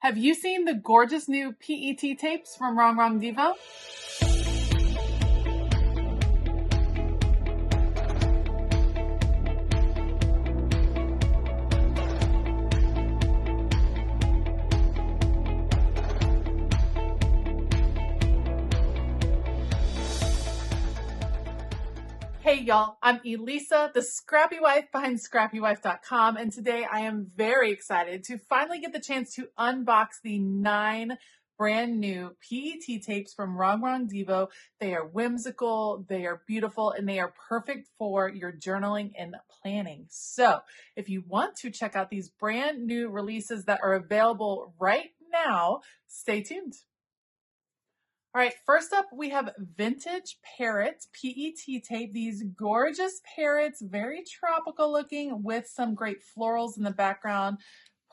Have you seen the gorgeous new PET tapes from Rongrong Devoe? Hey y'all, I'm Elisa, the Scrappy Wife behind ScrappyWife.com, and today I am very excited to finally get the chance to unbox the 9 brand new PET tapes from Rongrong Devoe. They are whimsical, they are beautiful, and they are perfect for your journaling and planning. So if you want to check out these brand new releases that are available right now, stay tuned. All right, first up, we have Vintage Parrot PET tape. These gorgeous parrots, very tropical looking with some great florals in the background.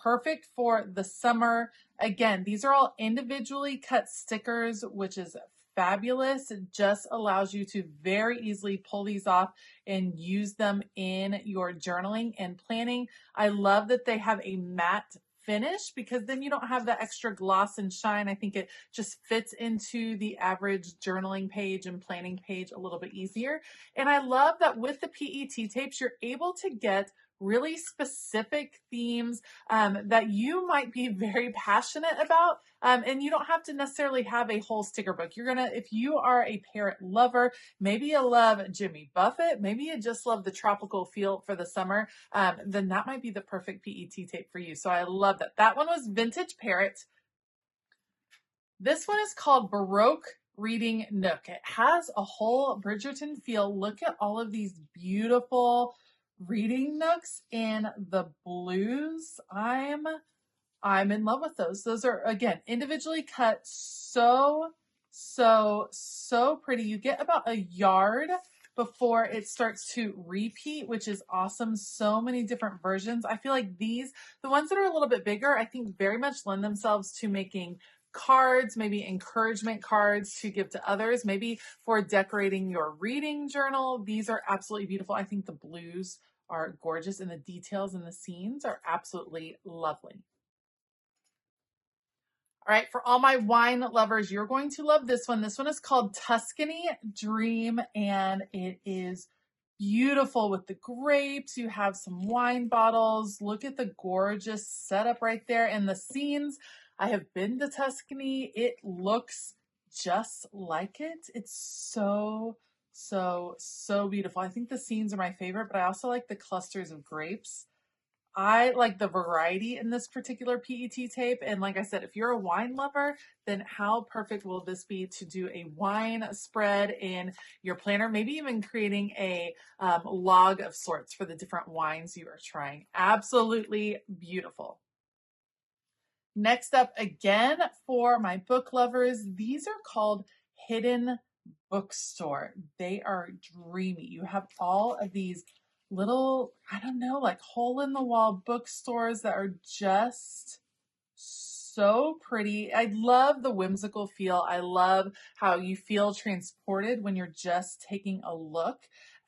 Perfect for the summer. Again, these are all individually cut stickers, which is fabulous. It just allows you to very easily pull these off and use them in your journaling and planning. I love that they have a matte finish because then you don't have the extra gloss and shine. I think it just fits into the average journaling page and planning page a little bit easier. And I love that with the PET tapes, you're able to get really specific themes that you might be very passionate about. And you don't have to necessarily have a whole sticker book. If you are a parrot lover, maybe you love Jimmy Buffett, maybe you just love the tropical feel for the summer, then that might be the perfect PET tape for you. So I love that. That one was Vintage Parrot. This one is called Baroque Reading Nook. It has a whole Bridgerton feel. Look at all of these beautiful reading nooks in the blues. I'm in love with those. Those are, again, individually cut. So pretty. You get about a yard before it starts to repeat, which is awesome. So many different versions. I feel like the ones that are a little bit bigger, I think very much lend themselves to making cards, maybe encouragement cards to give to others, maybe for decorating your reading journal. These are absolutely beautiful. I think the blues are gorgeous and the details and the scenes are absolutely lovely. All right, for all my wine lovers, you're going to love this one. This one is called Tuscany Dream, and it is beautiful with the grapes. You have some wine bottles. Look at the gorgeous setup right there and the scenes. I have been to Tuscany. It looks just like it. It's so beautiful. I think the scenes are my favorite, but I also like the clusters of grapes. I like the variety in this particular PET tape. And like I said, if you're a wine lover, then how perfect will this be to do a wine spread in your planner, maybe even creating a log of sorts for the different wines you are trying. Absolutely beautiful. Next up, again, for my book lovers, these are called Hidden Bookstore. They are dreamy. You have all of these little, I don't know, like hole in the wall bookstores that are just so pretty. I love the whimsical feel. I love how you feel transported when you're just taking a look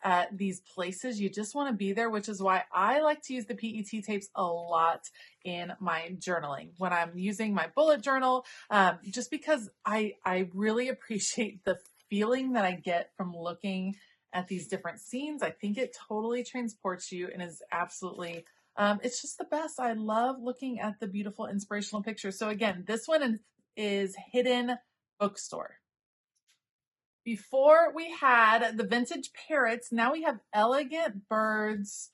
at these places. You just want to be there, which is why I like to use the PET tapes a lot in my journaling when I'm using my bullet journal, just because I really appreciate the feeling that I get from looking at these different scenes. I think it totally transports you and is absolutely, it's just the best. I love looking at the beautiful inspirational pictures. So again, this one is Hidden Bookstore. Before we had the Vintage Parrots, now we have Elegant Birds.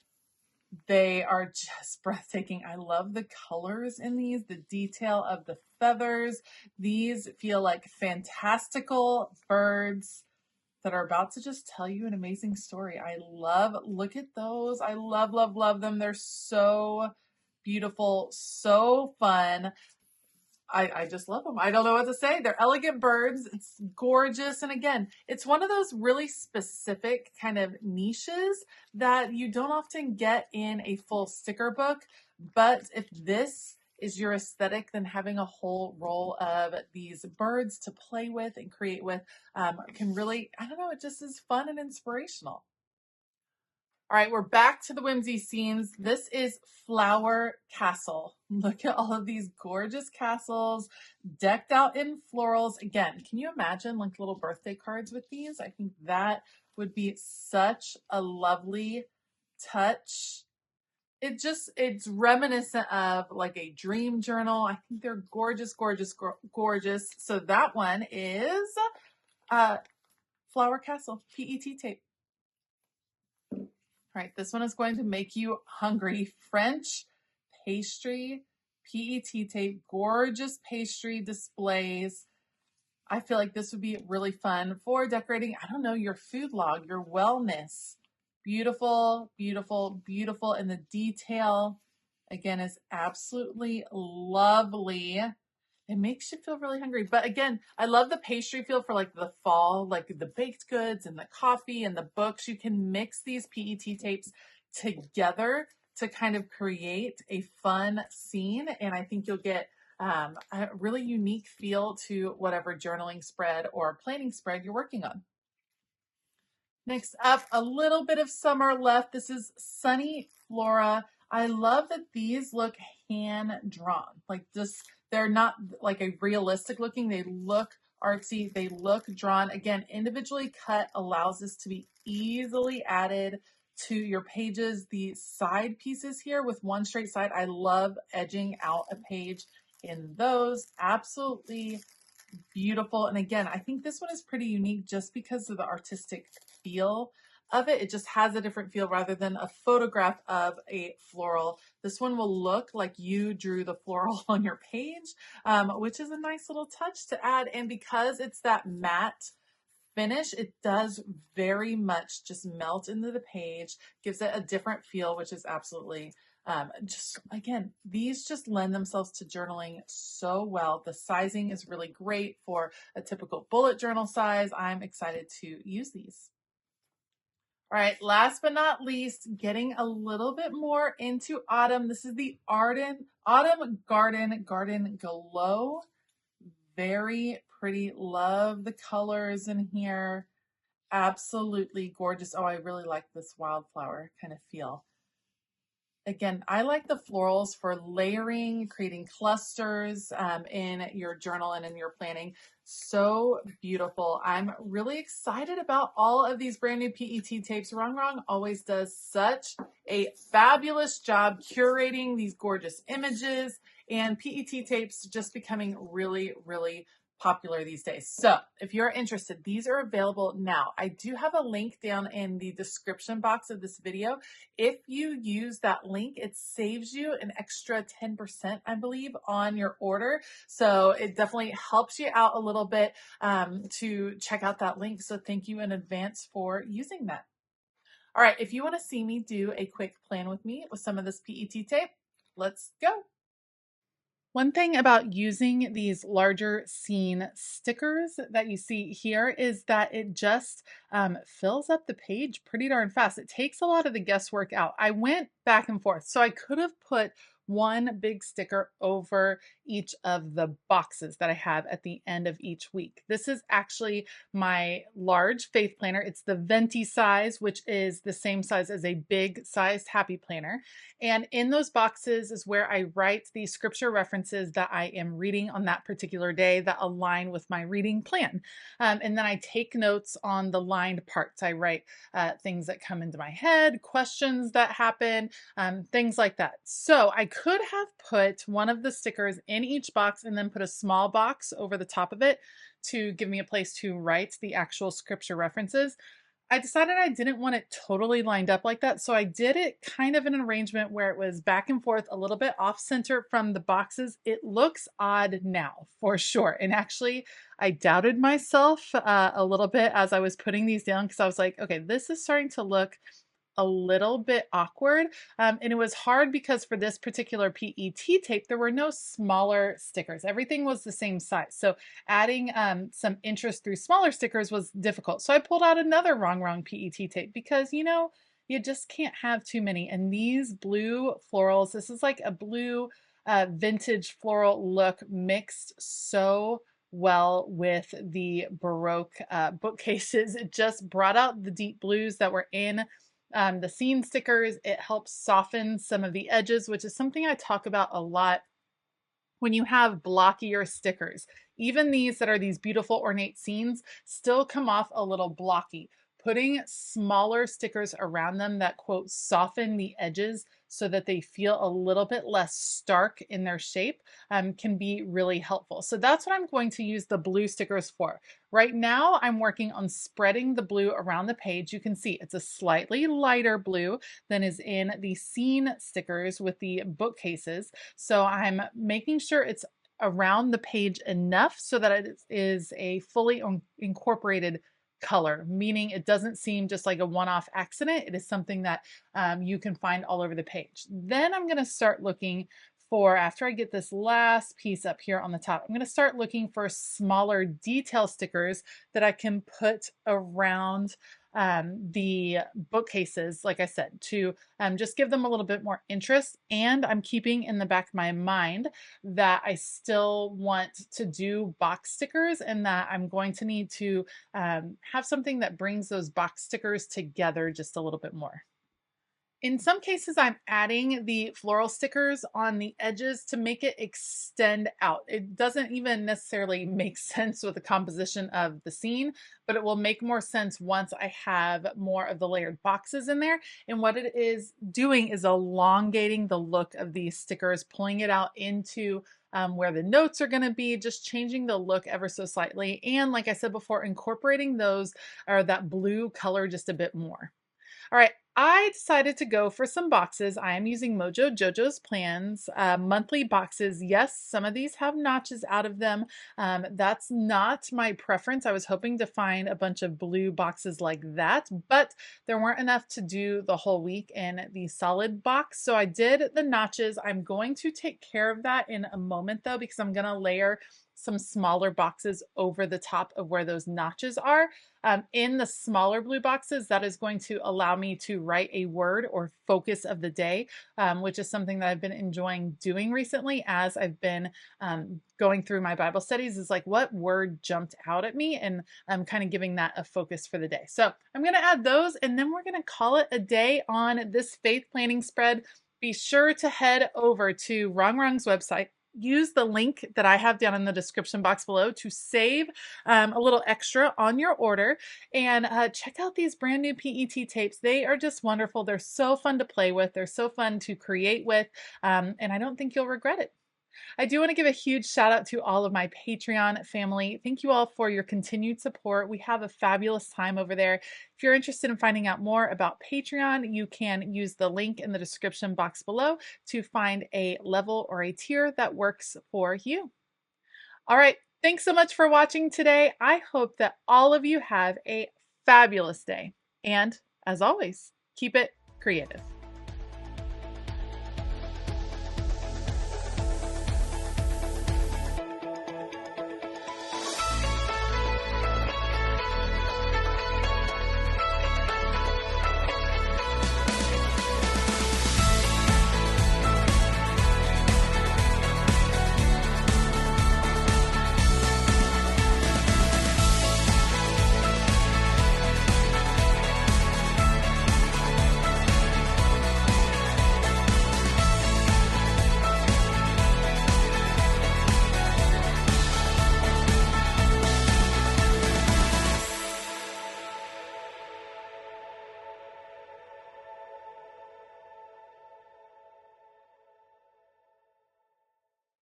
They are just breathtaking. I love the colors in these, the detail of the feathers. These feel like fantastical birds that are about to just tell you an amazing story. Look at those. I love them. They're so beautiful, so fun. I just love them. I don't know what to say. They're elegant birds. It's gorgeous. And again, it's one of those really specific kind of niches that you don't often get in a full sticker book. But if this is your aesthetic, then having a whole roll of these birds to play with and create with can really, I don't know, it just is fun and inspirational. All right, we're back to the whimsy scenes. This is Flower Castle. Look at all of these gorgeous castles decked out in florals. Again, can you imagine like little birthday cards with these? I think that would be such a lovely touch. It's reminiscent of like a dream journal. I think they're gorgeous, gorgeous, gorgeous. So that one is Flower Castle PET tape. All right, this one is going to make you hungry. French pastry, PET tape, gorgeous pastry displays. I feel like this would be really fun for decorating, I don't know, your food log, your wellness. Beautiful, beautiful, beautiful. And the detail, again, is absolutely lovely. It makes you feel really hungry. But again, I love the pastry feel for like the fall, like the baked goods and the coffee and the books. You can mix these PET tapes together to kind of create a fun scene. And I think you'll get a really unique feel to whatever journaling spread or planning spread you're working on. Next up, a little bit of summer left. This is Sunny Flora. I love that these look hand drawn. Like just, they're not like a realistic looking. They look artsy. They look drawn. Again, individually cut allows this to be easily added to your pages. The side pieces here with one straight side, I love edging out a page in those. Absolutely beautiful. And again, I think this one is pretty unique just because of the artistic feel of it. It just has a different feel rather than a photograph of a floral. This one will look like you drew the floral on your page, which is a nice little touch to add. And because it's that matte finish, it does very much just melt into the page, gives it a different feel, which is absolutely just, again, these just lend themselves to journaling so well. The sizing is really great for a typical bullet journal size. I'm excited to use these. All right, last but not least, getting a little bit more into autumn. This is the Autumn Garden Glow. Very pretty. Love the colors in here. Absolutely gorgeous. Oh, I really like this wildflower kind of feel. Again, I like the florals for layering, creating clusters in your journal and in your planning. So beautiful. I'm really excited about all of these brand new PET tapes. Rongrong always does such a fabulous job curating these gorgeous images, and PET tapes just becoming really, really popular these days. So if you're interested, these are available now. I do have a link down in the description box of this video. If you use that link, it saves you an extra 10%, I believe, on your order. So it definitely helps you out a little bit to check out that link. So thank you in advance for using that. All right, if you want to see me do a quick plan with me with some of this PET tape, let's go. One thing about using these larger scene stickers that you see here is that it just fills up the page pretty darn fast. It takes a lot of the guesswork out. I went back and forth, so I could have put one big sticker over each of the boxes that I have at the end of each week. This is actually my large faith planner. It's the venti size, which is the same size as a big sized happy planner. And in those boxes is where I write the scripture references that I am reading on that particular day that align with my reading plan. And then I take notes on the lined parts. I write things that come into my head, questions that happen, things like that. So I could have put one of the stickers in each box and then put a small box over the top of it to give me a place to write the actual scripture references. I decided I didn't want it totally lined up like that, so I did it kind of in an arrangement where it was back and forth, a little bit off center from the boxes. It looks odd now, for sure. And actually, I doubted myself a little bit as I was putting these down because I was like, okay, this is starting to look a little bit awkward. And it was hard because for this particular PET tape, there were no smaller stickers. Everything was the same size. So adding some interest through smaller stickers was difficult. So I pulled out another Rongrong PET tape because, you know, you just can't have too many. And these blue florals, this is like a blue vintage floral look mixed so well with the Baroque bookcases. It just brought out the deep blues that were in the scene stickers. It helps soften some of the edges, which is something I talk about a lot when you have blockier stickers. Even these that are these beautiful ornate scenes still come off a little blocky. Putting smaller stickers around them that quote soften the edges so that they feel a little bit less stark in their shape can be really helpful. So that's what I'm going to use the blue stickers for. Right now I'm working on spreading the blue around the page. You can see it's a slightly lighter blue than is in the scene stickers with the bookcases. So I'm making sure it's around the page enough so that it is a fully incorporated color, meaning it doesn't seem just like a one-off accident. It is something that you can find all over the page. Then I'm going to start looking for, after I get this last piece up here on the top, I'm going to start looking for smaller detail stickers that I can put around the bookcases, like I said, to just give them a little bit more interest. And I'm keeping in the back of my mind that I still want to do box stickers and that I'm going to need to have something that brings those box stickers together just a little bit more. In some cases, I'm adding the floral stickers on the edges to make it extend out. It doesn't even necessarily make sense with the composition of the scene, but it will make more sense once I have more of the layered boxes in there. And what it is doing is elongating the look of these stickers, pulling it out into where the notes are going to be, just changing the look ever so slightly. And like I said before, incorporating those or that blue color just a bit more. All right, I decided to go for some boxes. I am using Mojo Jojo's Plans monthly boxes. Yes, some of these have notches out of them. That's not my preference. I was hoping to find a bunch of blue boxes like that, but there weren't enough to do the whole week in the solid box. So I did the notches. I'm going to take care of that in a moment though, because I'm going to layer some smaller boxes over the top of where those notches are. In the smaller blue boxes, that is going to allow me to write a word or focus of the day, which is something that I've been enjoying doing recently as I've been going through my Bible studies, is like what word jumped out at me, and I'm kind of giving that a focus for the day. So I'm going to add those, and then we're going to call it a day on this faith planning spread. Be sure to head over to Rongrong's website. Use the link that I have down in the description box below to save a little extra on your order, and check out these brand new PET tapes. They are just wonderful. They're so fun to play with. They're so fun to create with, and I don't think you'll regret it. I do want to give a huge shout out to all of my Patreon family. Thank you all for your continued support. We have a fabulous time over there. If you're interested in finding out more about Patreon, you can use the link in the description box below to find a level or a tier that works for you. All right, thanks so much for watching today. I hope that all of you have a fabulous day. And as always, keep it creative.